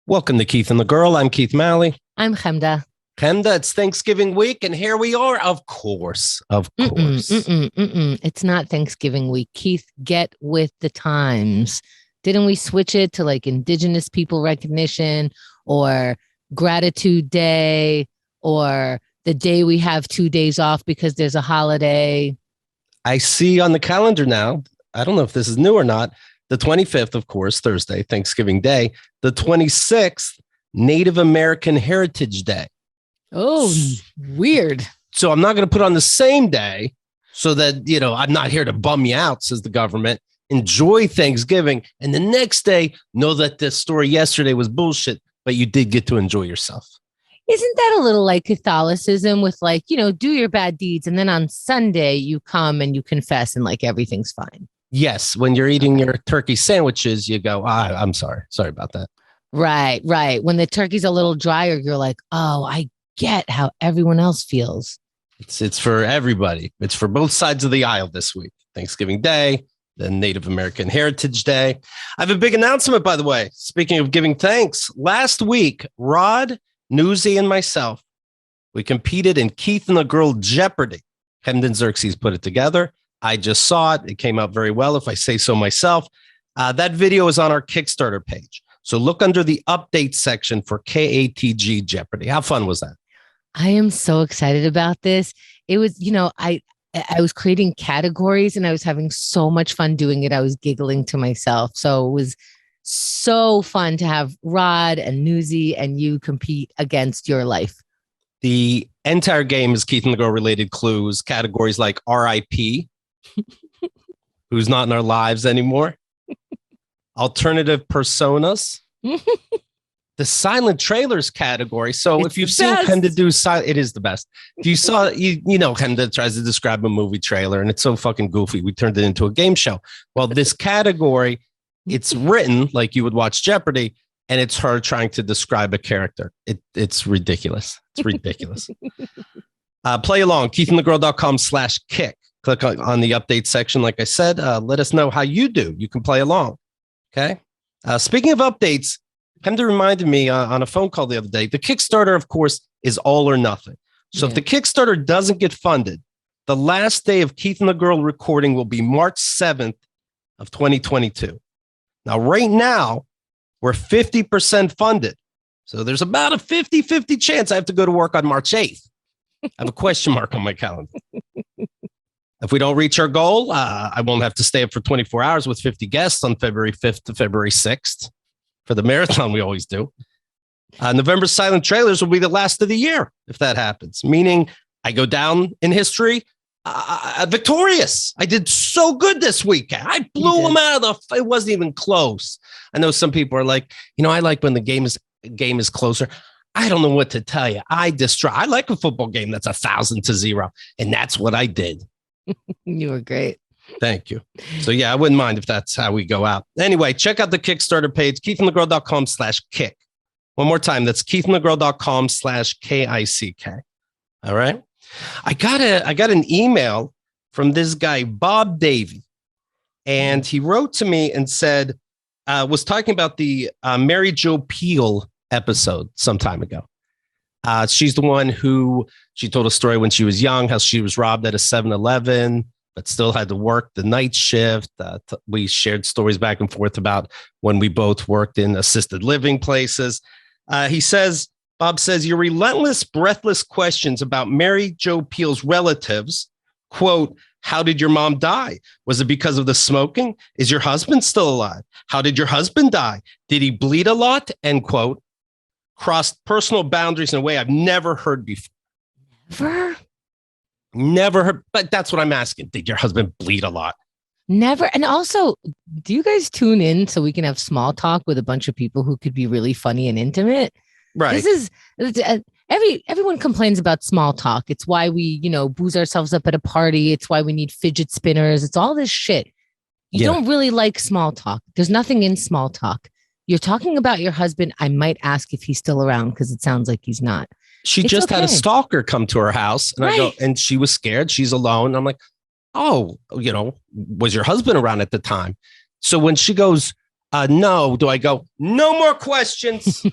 Welcome to Keith and the Girl. I'm Keith Malley. I'm Chemda. Chemda, it's Thanksgiving week, and here we are. Of course. It's not Thanksgiving week. Keith, get with the times. Didn't we switch it to like Indigenous People Recognition or Gratitude Day or the day we have 2 days off because there's a holiday? I see on the calendar now, I don't know if this is new or not, the 25th, of course, Thursday, Thanksgiving Day. The 26th, Native American Heritage Day. Oh, weird. So I'm not going to put on the same day so that, I'm not here to bum you out, says the government. Enjoy Thanksgiving. And the next day, know that the story yesterday was bullshit, but you did get to enjoy yourself. Isn't that a little like Catholicism with do your bad deeds. And then on Sunday, you come and you confess and everything's fine. Yes. When you're eating your turkey sandwiches, you go, I'm sorry. Sorry about that. Right. When the turkey's a little drier, you're like, oh, I get how everyone else feels. It's for everybody. It's for both sides of the aisle this week. Thanksgiving Day, the Native American Heritage Day. I have a big announcement, by the way. Speaking of giving thanks, last week, Rod, Newsy, and myself, we competed in Keith and the Girl Jeopardy. Hemden Xerxes put it together. I just saw it. It came out very well, if I say so myself. That video is on our Kickstarter page. So look under the update section for KATG Jeopardy. How fun was that? I am so excited about this. It was, I was creating categories and I was having so much fun doing it. I was giggling to myself. So it was so fun to have Rod and Newsy and you compete against your life. The entire game is Keith and the Girl related clues, categories like RIP, who's not in our lives anymore, alternative personas, the silent trailers category. So if you've seen Chemda do silent, it is the best. If you saw, Chemda tries to describe a movie trailer and it's so fucking goofy. We turned it into a game show. Well, this category, it's written like you would watch Jeopardy, and it's her trying to describe a character. It's ridiculous. It's ridiculous. Play along, keithandthegirl.com/kick. Click on the update section. Like I said, let us know how you do. You can play along. Okay. Speaking of updates, Chemda reminded me on a phone call the other day, the Kickstarter, of course, is all or nothing. So if the Kickstarter doesn't get funded, the last day of Keith and the Girl recording will be March 7th of 2022. Now, right now, we're 50% funded. So there's about a 50-50 chance I have to go to work on March 8th. I have a question mark on my calendar. If we don't reach our goal, I won't have to stay up for 24 hours with 50 guests on February 5th to February 6th. For the marathon, we always do. November's silent trailers will be the last of the year, if that happens, meaning I go down in history victorious. I did so good this weekend. I blew them out of it wasn't even close. I know some people are like, I like when the game is closer. I don't know what to tell you. I like a football game that's 1,000-0, and that's what I did. You were great. Thank you. So I wouldn't mind if that's how we go out. Anyway, check out the Kickstarter page, keithandthegirl.com/kick. One more time, that's keithandthegirl.com/KICK. All right. I got an email from this guy, Bob Davey, and he wrote to me and said, was talking about the Mary Jo Pehl episode some time ago. She's the one who, she told a story when she was young, how she was robbed at a 7-Eleven, but still had to work the night shift. We shared stories back and forth about when we both worked in assisted living places. Bob says, your relentless, breathless questions about Mary Jo Pehl's relatives, quote, how did your mom die? Was it because of the smoking? Is your husband still alive? How did your husband die? Did he bleed a lot? End quote. Crossed personal boundaries in a way I've never heard before. Never heard, but that's what I'm asking. Did your husband bleed a lot? Never. And also, do you guys tune in so we can have small talk with a bunch of people who could be really funny and intimate? Right. This is everyone complains about small talk. It's why we, booze ourselves up at a party. It's why we need fidget spinners. It's all this shit. You don't really like small talk. There's nothing in small talk. You're talking about your husband. I might ask if he's still around because it sounds like he's not. She just had a stalker come to her house, and I go, and she was scared. She's alone. I'm like, oh, was your husband around at the time? So when she goes, No. Do I go, no more questions?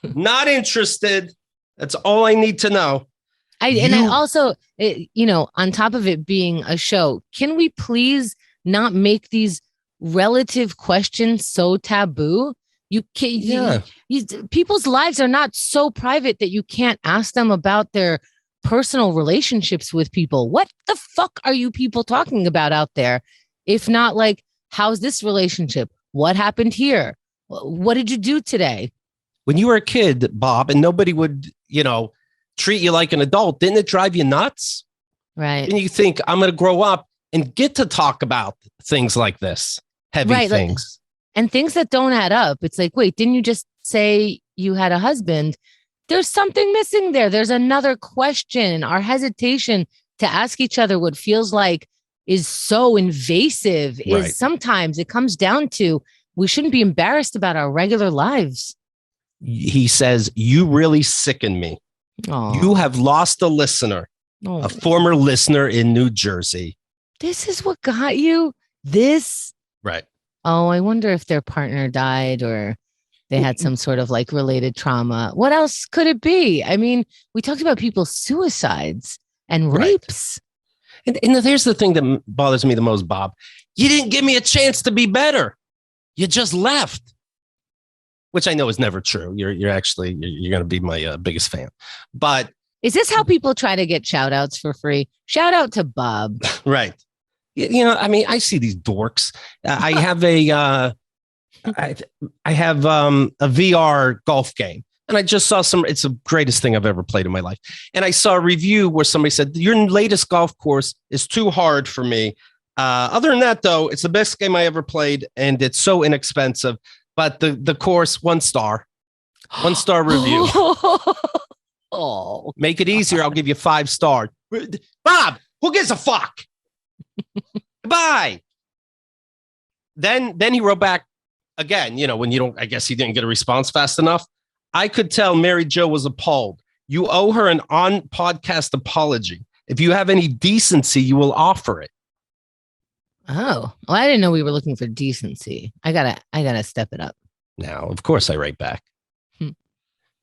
Not interested. That's all I need to know. And I also, on top of it being a show, can we please not make these relative questions so taboo? You can't. People's lives are not so private that you can't ask them about their personal relationships with people. What the fuck are you people talking about out there? If not like, how's this relationship? What happened here? What did you do today? When you were a kid, Bob, and nobody would, treat you like an adult, didn't it drive you nuts? Right. And you think, I'm going to grow up and get to talk about things like this, heavy things. And things that don't add up. It's like, wait, didn't you just say you had a husband? There's something missing there. There's another question. Our hesitation to ask each other what feels like is so invasive is sometimes it comes down to we shouldn't be embarrassed about our regular lives. He says, you really sicken me. Aww. You have lost a listener, a former listener in New Jersey. This is what got you this? Right. Oh, I wonder if their partner died or they had some sort of like related trauma. What else could it be? I mean, we talked about people's suicides and rapes. And here's the thing that bothers me the most, Bob. You didn't give me a chance to be better. You just left. Which I know is never true. You're going to be my biggest fan. But is this how people try to get shout outs for free? Shout out to Bob. Right. I see these dorks. I have a VR golf game. And I just saw it's the greatest thing I've ever played in my life. And I saw a review where somebody said, your latest golf course is too hard for me. Other than that, though, it's the best game I ever played. And it's so inexpensive. But the course, 1 star. 1 star review. Make it easier. I'll give you 5 stars. Bob, who gives a fuck? Goodbye. Then he wrote back again, when you don't, I guess he didn't get a response fast enough. I could tell Mary Jo was appalled. You owe her an on-podcast apology. If you have any decency, you will offer it. Oh, well, I didn't know we were looking for decency. I gotta step it up. Now, of course, I write back.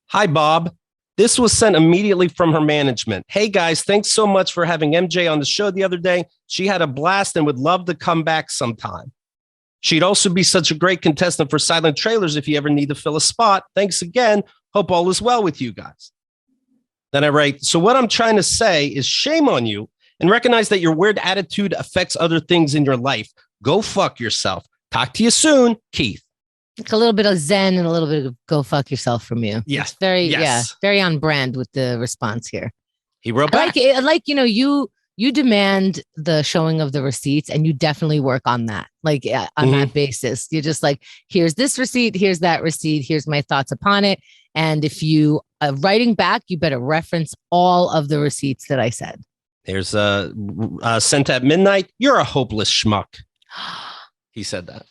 Hi, Bob. This was sent immediately from her management. Hey, guys, thanks so much for having MJ on the show the other day. She had a blast and would love to come back sometime. She'd also be such a great contestant for Silent Trailers if you ever need to fill a spot. Thanks again. Hope all is well with you guys. Then I write, so what I'm trying to say is shame on you. And recognize that your weird attitude affects other things in your life. Go fuck yourself. Talk to you soon, Keith. Like a little bit of zen and a little bit of go fuck yourself from you. Yes. Very on brand with the response here. He wrote back. You demand the showing of the receipts and you definitely work on that. Like on that basis, you're just like, here's this receipt, here's that receipt, here's my thoughts upon it. And if you writing back, you better reference all of the receipts that I said. There's sent at midnight. You're a hopeless schmuck. He said that.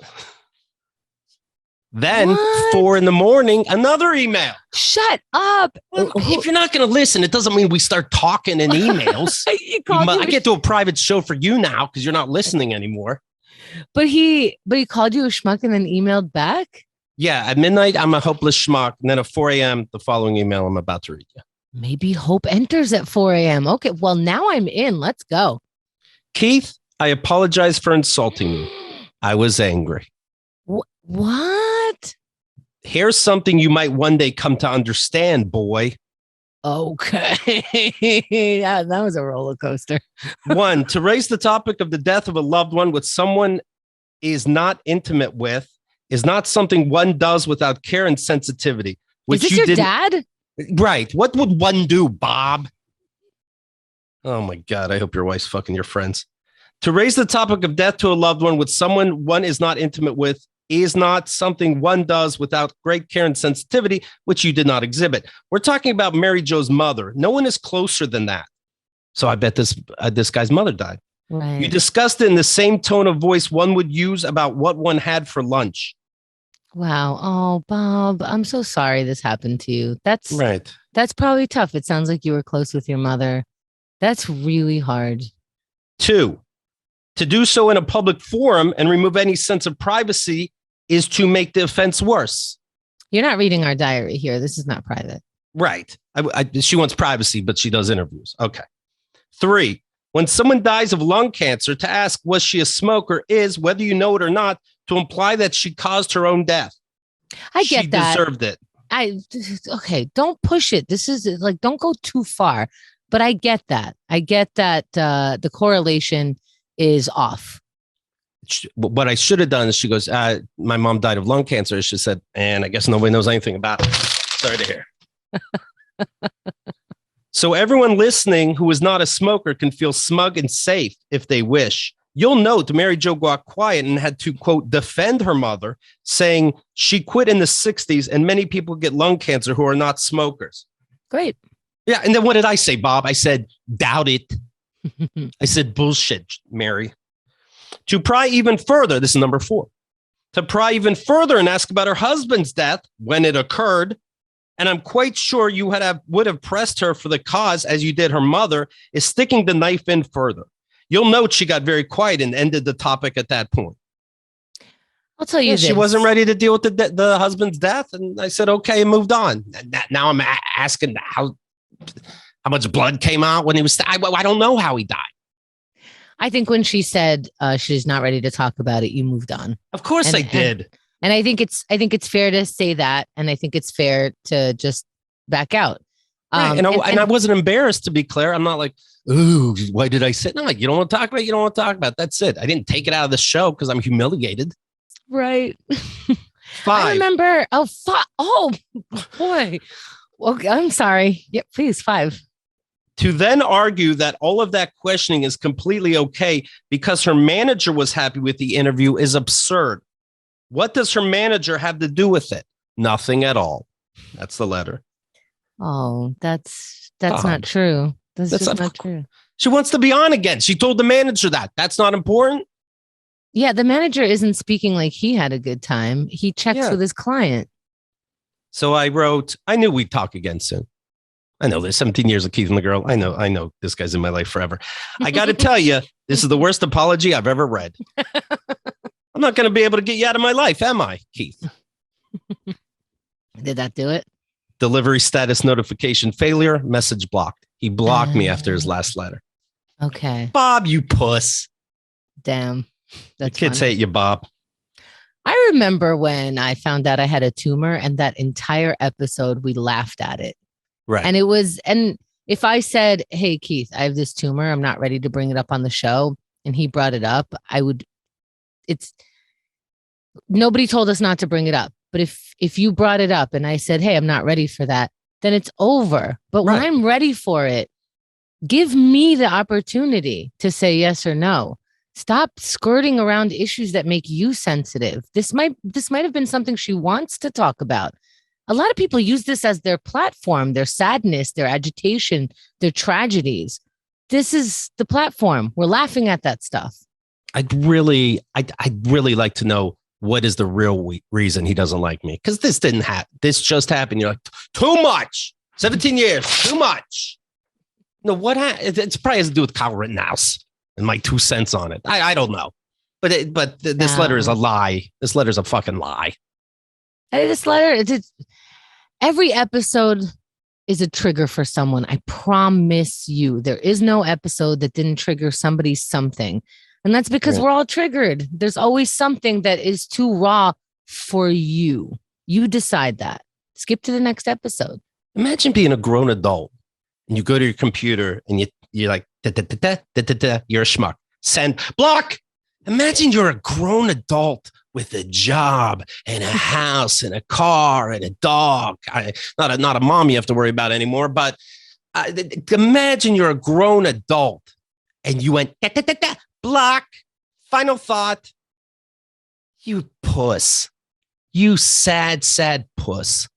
Then 4 a.m, another email. Shut up. Well, if you're not going to listen, it doesn't mean we start talking in emails. I get to a private show for you now because you're not listening anymore. But he called you a schmuck and then emailed back? Yeah, at midnight, I'm a hopeless schmuck. And then at 4 a.m, the following email I'm about to read you. Maybe hope enters at 4 a.m. Okay, well, now I'm in. Let's go. Keith, I apologize for insulting you. I was angry. What? Here's something you might one day come to understand, boy. Okay. Yeah, that was a roller coaster. 1, to raise the topic of the death of a loved one with someone is not intimate with is not something one does without care and sensitivity. Is this your dad? Right. What would one do, Bob? Oh, my God. I hope your wife's fucking your friends. To raise the topic of death to a loved one with someone one is not intimate with is not something one does without great care and sensitivity, which you did not exhibit. We're talking about Mary Jo's mother. No one is closer than that. So I bet this guy's mother died. Right. You discussed it in the same tone of voice one would use about what one had for lunch. Wow. Oh, Bob, I'm so sorry this happened to you. That's right. That's probably tough. It sounds like you were close with your mother. That's really hard. 2, to do so in a public forum and remove any sense of privacy is to make the offense worse. You're not reading our diary here. This is not private. Right. She wants privacy, but she does interviews. Okay. 3, when someone dies of lung cancer, to ask, was she a smoker, is, whether you know it or not, to imply that she caused her own death. I get that. She deserved it. Okay, don't push it. This is like, don't go too far. But I get that. I get that the correlation is off. What I should have done is she goes, my mom died of lung cancer. She said, and I guess nobody knows anything about it. Sorry to hear. So everyone listening who is not a smoker can feel smug and safe if they wish. You'll note Mary Jo got quiet and had to, quote, defend her mother, saying she quit in the 60s and many people get lung cancer who are not smokers. Great. Yeah. And then what did I say, Bob? I said, doubt it. I said, bullshit, Mary. To pry even further, this is number 4. To pry even further and ask about her husband's death when it occurred. And I'm quite sure you would have pressed her for the cause as you did her mother, is sticking the knife in further. You'll note she got very quiet and ended the topic at that point. I'll tell you this. She wasn't ready to deal with the husband's death. And I said, okay, and moved on. Now I'm asking how much blood came out when he was, I don't know how he died. I think when she said she's not ready to talk about it, you moved on. Of course I did. And I think it's fair to say that. And I think it's fair to just back out. Right. And I wasn't embarrassed, to be clear. I'm not like, ooh, why did I sit? No, like, you don't want to talk about it. You don't want to talk about it. That's it. I didn't take it out of the show because I'm humiliated. Right. 5. I remember. Oh, boy. Well, I'm sorry. Yeah, please. 5. To then argue that all of that questioning is completely okay because her manager was happy with the interview is absurd. What does her manager have to do with it? Nothing at all. That's the letter. Oh, that's not true. That's just not true. She wants to be on again. She told the manager that. That's not important. Yeah, the manager isn't speaking like he had a good time. He checks with his client. So I wrote, I knew we'd talk again soon. I know there's 17 years of Keith and the Girl. I know this guy's in my life forever. I got to tell you, this is the worst apology I've ever read. I'm not going to be able to get you out of my life, am I, Keith? Did that do it? Delivery status notification failure, message blocked. He blocked me after his last letter. Okay. Bob, you puss. Damn. The kids hate you, Bob. I remember when I found out I had a tumor, and that entire episode, we laughed at it. Right. And if I said, hey, Keith, I have this tumor, I'm not ready to bring it up on the show, and he brought it up, nobody told us not to bring it up. But if you brought it up and I said, hey, I'm not ready for that, then it's over. But when I'm ready for it, give me the opportunity to say yes or no. Stop skirting around issues that make you sensitive. This might have been something she wants to talk about. A lot of people use this as their platform, their sadness, their agitation, their tragedies. This is the platform. We're laughing at that stuff. I'd really like to know what is the real reason he doesn't like me. Because this didn't happen. This just happened. You're like, too much. 17 years, too much. No, what happened? It's probably has to do with Kyle Rittenhouse and my 2 cents on it. I don't know. But this letter is a lie. This letter is a fucking lie. This letter, every episode is a trigger for someone. I promise you. There is no episode that didn't trigger somebody's something. And that's because we're all triggered. There's always something that is too raw for you. You decide that. Skip to the next episode. Imagine being a grown adult and you go to your computer and you're like, you're a schmuck. Send, block. Imagine you're a grown adult with a job and a house and a car and a dog. Not a mom you have to worry about anymore, but imagine you're a grown adult and you went, block, final thought. You puss. You sad, sad puss.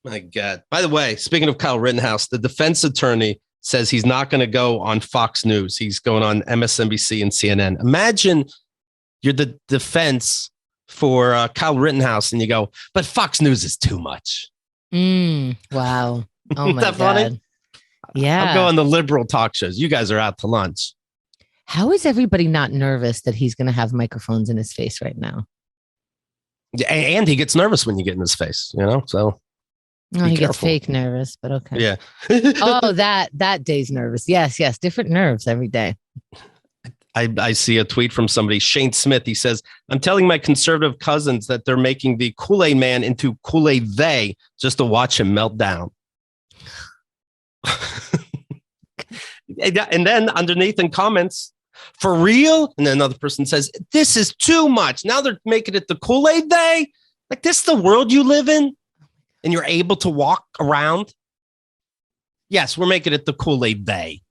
My God. By the way, speaking of Kyle Rittenhouse, the defense attorney says he's not going to go on Fox News. He's going on MSNBC and CNN. Imagine you're the defense for Kyle Rittenhouse and you go, but Fox News is too much. Wow. Oh my God. Funny? Yeah. I'll go on the liberal talk shows. You guys are out to lunch. How is everybody not nervous that he's going to have microphones in his face right now? And he gets nervous when you get in his face, so No, he gets careful. fake nervous, but okay. Yeah. Oh, that day's nervous. Yes, different nerves every day. I see a tweet from somebody, Shane Smith. He says, I'm telling my conservative cousins that they're making the Kool-Aid man into Kool-Aid they just to watch him melt down. And then underneath in comments, for real? And then another person says, this is too much. Now they're making it the Kool-Aid they? Like, this is the world you live in? And you're able to walk around? Yes, we're making it the Kool-Aid they.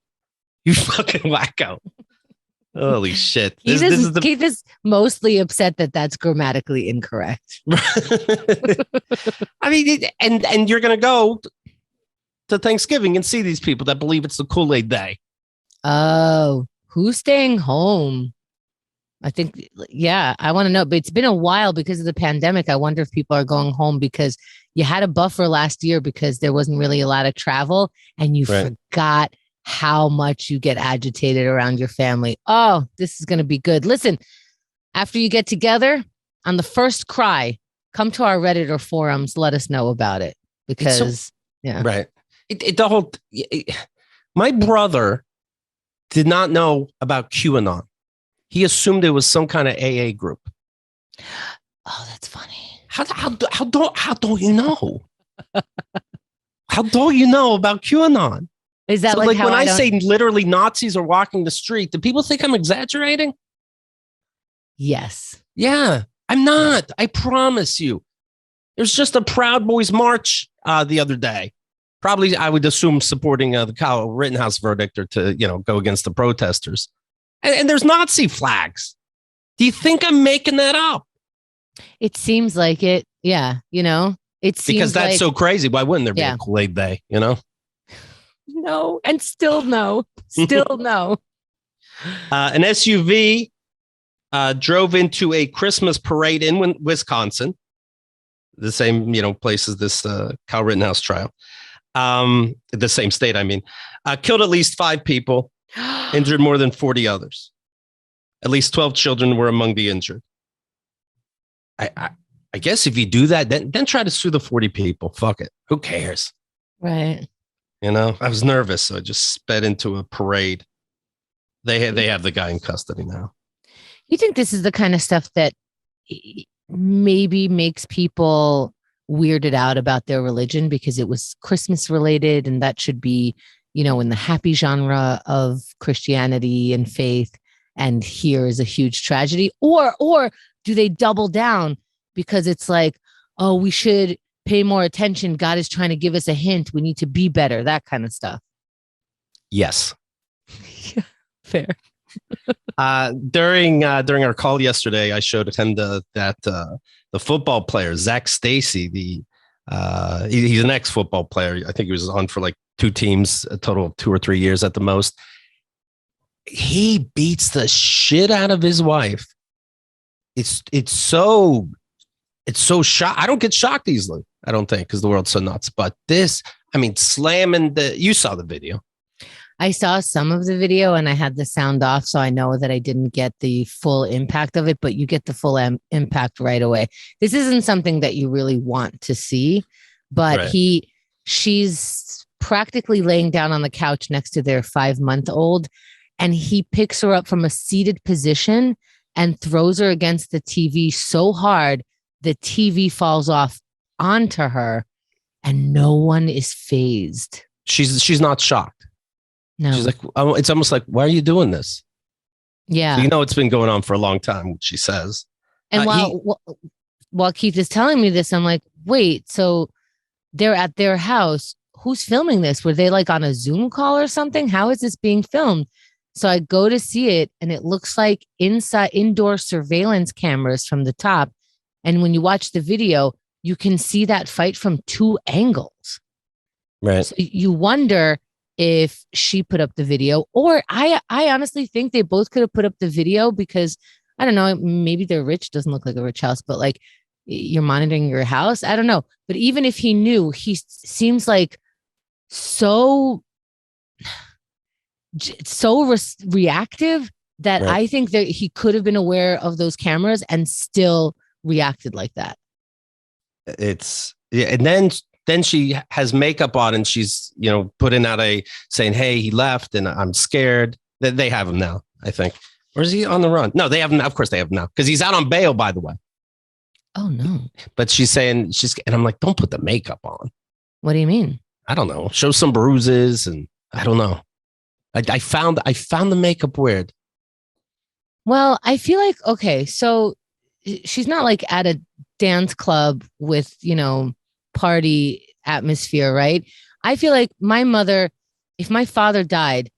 You fucking wacko. Holy shit. Keith is mostly upset that that's grammatically incorrect. I mean, and you're going to go to Thanksgiving and see these people that believe it's the Kool-Aid day. Oh, who's staying home? I think, yeah, I want to know. But it's been a while because of the pandemic. I wonder if people are going home because you had a buffer last year because there wasn't really a lot of travel and you forgot how much you get agitated around your family. Oh, this is going to be good. Listen, after you get together on the first cry, come to our Reddit or forums. Let us know about it because, right. My brother did not know about QAnon. He assumed it was some kind of AA group. Oh, that's funny. How don't you know? How don't you know about QAnon? Is that so like when I say literally Nazis are walking the street, do people think I'm exaggerating? Yes. Yeah, I'm not. I promise you. There's just a Proud Boys march the other day. Probably, I would assume, supporting the Kyle Rittenhouse verdict or to, go against the protesters. And there's Nazi flags. Do you think I'm making that up? It seems like it. Yeah. It seems because that's so crazy. Why wouldn't there be a Kool-Aid day, No, and still no. Still no. An SUV drove into a Christmas parade in Wisconsin, the same place as this Kyle Rittenhouse trial, the same state. I mean, killed at least 5 people, injured more than 40 others. At least 12 children were among the injured. I guess if you do that, then try to sue the 40 people. Fuck it. Who cares? Right. I was nervous, so I just sped into a parade. They have the guy in custody now. You think this is the kind of stuff that maybe makes people weirded out about their religion because it was Christmas related and that should be, in the happy genre of Christianity and faith. And here is a huge tragedy. Or do they double down because it's like, oh, we should pay more attention. God is trying to give us a hint. We need to be better. That kind of stuff. Yes. Yeah, fair. During our call yesterday, I showed him that the football player, Zach Stacy, he's an ex-football player. I think he was on for like 2 teams, a total of 2 or 3 years at the most. He beats the shit out of his wife. It's so shocked. I don't get shocked easily. I don't think because the world's so nuts. But this, slamming you saw the video. I saw some of the video and I had the sound off. So I know that I didn't get the full impact of it, but you get the full impact right away. This isn't something that you really want to see, but right. She's practically laying down on the couch next to their 5-month-old. And he picks her up from a seated position and throws her against the TV so hard, the TV falls off onto her and no one is fazed. She's not shocked. No. She's like, oh, it's almost like, why are you doing this? Yeah. So it's been going on for a long time, what she says. And while Keith is telling me this, I'm like, wait, so they're at their house. Who's filming this? Were they like on a Zoom call or something? How is this being filmed? So I go to see it and it looks like indoor surveillance cameras from the top. And when you watch the video, you can see that fight from 2 angles. Right. So you wonder if she put up the video or I honestly think they both could have put up the video because I don't know, maybe they're rich. Doesn't look like a rich house, but like you're monitoring your house. I don't know. But even if he knew, he seems like so reactive that right. I think that he could have been aware of those cameras and still reacted like that. It's yeah, and then she has makeup on and she's putting out saying, hey, he left and I'm scared. That they have him now, I think. Or is he on the run? No, they have him. Of course they have him now because he's out on bail, by the way. Oh no. But she's saying and I'm like, don't put the makeup on. What do you mean? I don't know. Show some bruises and I don't know. I found the makeup weird. Well, I feel like, okay, so she's not like at a dance club with, party atmosphere, right? I feel like my mother, if my father died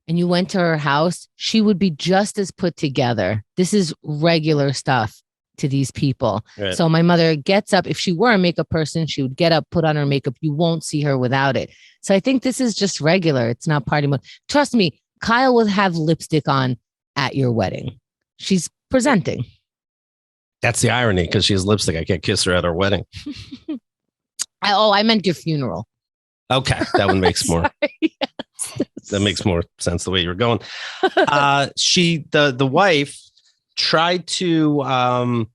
and you went to her house, she would be just as put together. This is regular stuff to these people. Right. So my mother gets up. If she were a makeup person, she would get up, put on her makeup. You won't see her without it. So I think this is just regular. It's not party mode. Trust me, Kyle will have lipstick on at your wedding. She's presenting. That's the irony because she has lipstick. I can't kiss her at her wedding. I meant your funeral. Okay, that one makes more. Yes. That makes more sense the way you were going. The wife tried to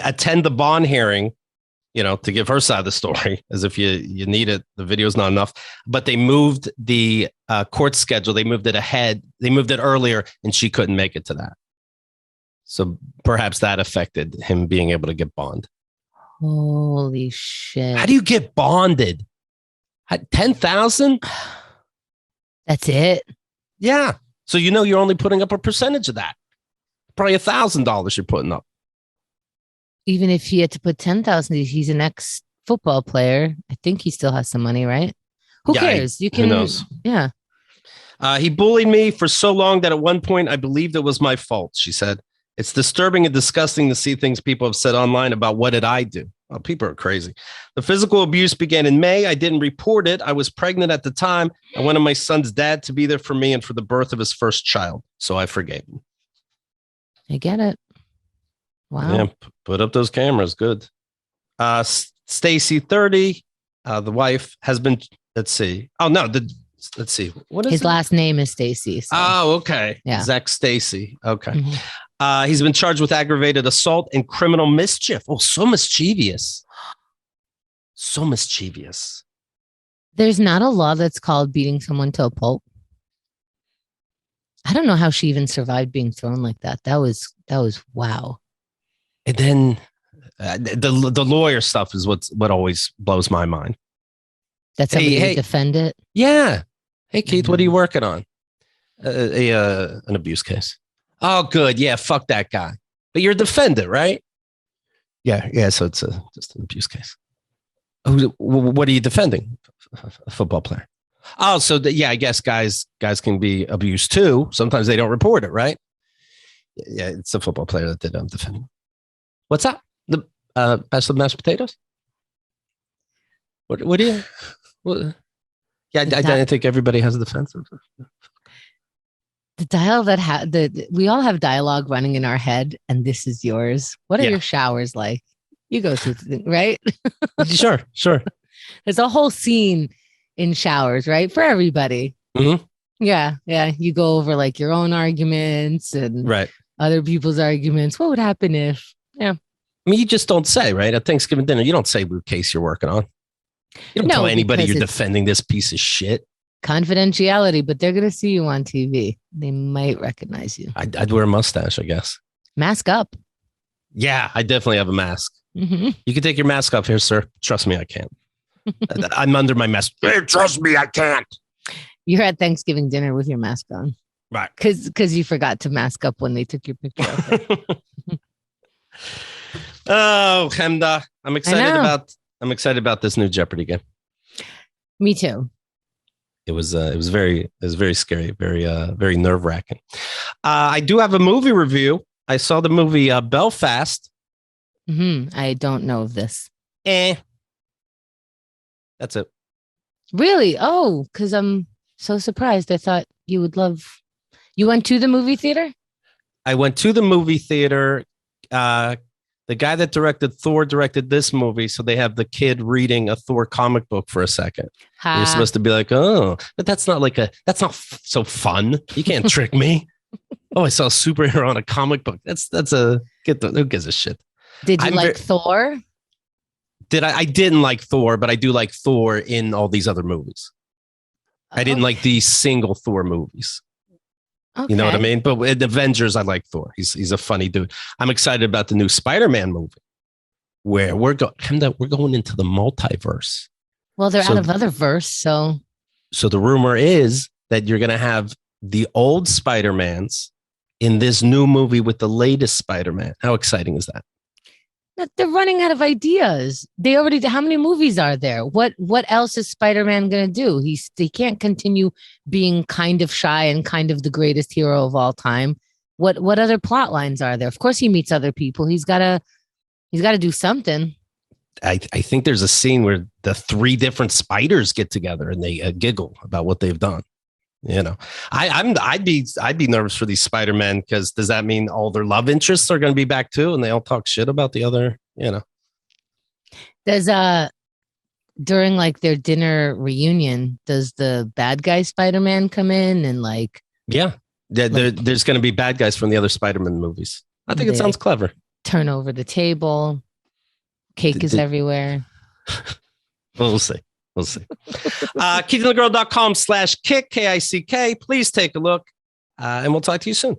attend the bond hearing, to give her side of the story, as if you need it. The video's not enough, but they moved the court schedule. They moved it ahead. They moved it earlier, and she couldn't make it to that. So perhaps that affected him being able to get bond. Holy shit! How do you get bonded? 10,000? That's it. Yeah. So you're only putting up a percentage of that. Probably $1,000 you're putting up. Even if he had to put 10,000, he's an ex-football player. I think he still has some money, right? Who cares? You can. Who knows? Yeah. He bullied me for so long that at one point I believed it was my fault, she said. It's disturbing and disgusting to see things people have said online about what did I do. Oh, people are crazy. The physical abuse began in May. I didn't report it. I was pregnant at the time. I wanted my son's dad to be there for me and for the birth of his first child. So I forgave him. I get it. Wow. Yeah, put up those cameras. Good. Stacy, 30, the wife, has been, let's see. Oh, no, let's see. What is his last name is Stacy. So. Oh, okay. Yeah. Zach Stacy. Okay. Mm-hmm. He's been charged with aggravated assault and criminal mischief. Oh, so mischievous. So mischievous. There's not a law that's called beating someone to a pulp. I don't know how she even survived being thrown like that. That was wow. And then the lawyer stuff is what always blows my mind. That's somebody to defend it. Yeah. Hey, Keith, what are you working on? An abuse case. Oh, good. Yeah, fuck that guy. But you're a defendant, right? Yeah. So it's just an abuse case. What are you defending? A football player. Oh, so I guess guys can be abused too. Sometimes they don't report it, right? Yeah, it's a football player that did. I'm defending. What's that? The best of mashed potatoes? What do you? What? Yeah, I think everybody has a defense. The dial that we all have dialogue running in our head, and this is yours. What are your showers like? You go through, right? Sure. There's a whole scene in showers, right? For everybody. Mm-hmm. Yeah. You go over like your own arguments and other people's arguments. What would happen if? Yeah. I mean, you just don't say, right? At Thanksgiving dinner, you don't say what case you're working on. You don't tell anybody you're defending this piece of shit. Confidentiality, but they're going to see you on TV. They might recognize you. I'd wear a mustache, I guess. Mask up. Yeah, I definitely have a mask. Mm-hmm. You can take your mask off here, sir. Trust me, I can't. I'm under my mask. Hey, trust me, I can't. You're at Thanksgiving dinner with your mask on. Right. Because you forgot to mask up when they took your picture of Oh, Chemda. I'm excited about this new Jeopardy game. Me too. It was very scary, very nerve-wracking. I do have a movie review. I saw the movie Belfast. Mm-hmm. I don't know of this. That's it. Really? Oh, because I'm so surprised. I thought you would love. You went to the movie theater? I went to the movie theater. The guy that directed Thor directed this movie, so they have the kid reading a Thor comic book for a second. You're supposed to be like, oh, but that's not so fun. You can't trick me. Oh, I saw a superhero on a comic book. Who gives a shit? Did you like Thor? I didn't like Thor, but I do like Thor in all these other movies. I didn't like the single Thor movies. Okay. You know what I mean? But with Avengers, I like Thor. He's a funny dude. I'm excited about the new Spider-Man movie, where we're going into the multiverse. Well, they're out of other verse, so. So the rumor is that you're going to have the old Spider-Mans in this new movie with the latest Spider-Man. How exciting is that? They're running out of ideas. They already. How many movies are there? What else is Spider-Man going to do? He can't continue being kind of shy and kind of the greatest hero of all time. What other plot lines are there? Of course, he meets other people. He's got to do something. I think there's a scene where the 3 different spiders get together and they giggle about what they've done. You know, I'd be nervous for these Spider-Men, because does that mean all their love interests are going to be back too, and they all talk shit about the other? You know, does during like their dinner reunion, does the bad guy Spider-Man come in and like? Yeah, there's going to be bad guys from the other Spider-Man movies. I think it sounds clever. Turn over the table, cake is everywhere. We'll see. We'll see. KeithAndTheGirl.com/kick, KICK. Please take a look. And we'll talk to you soon.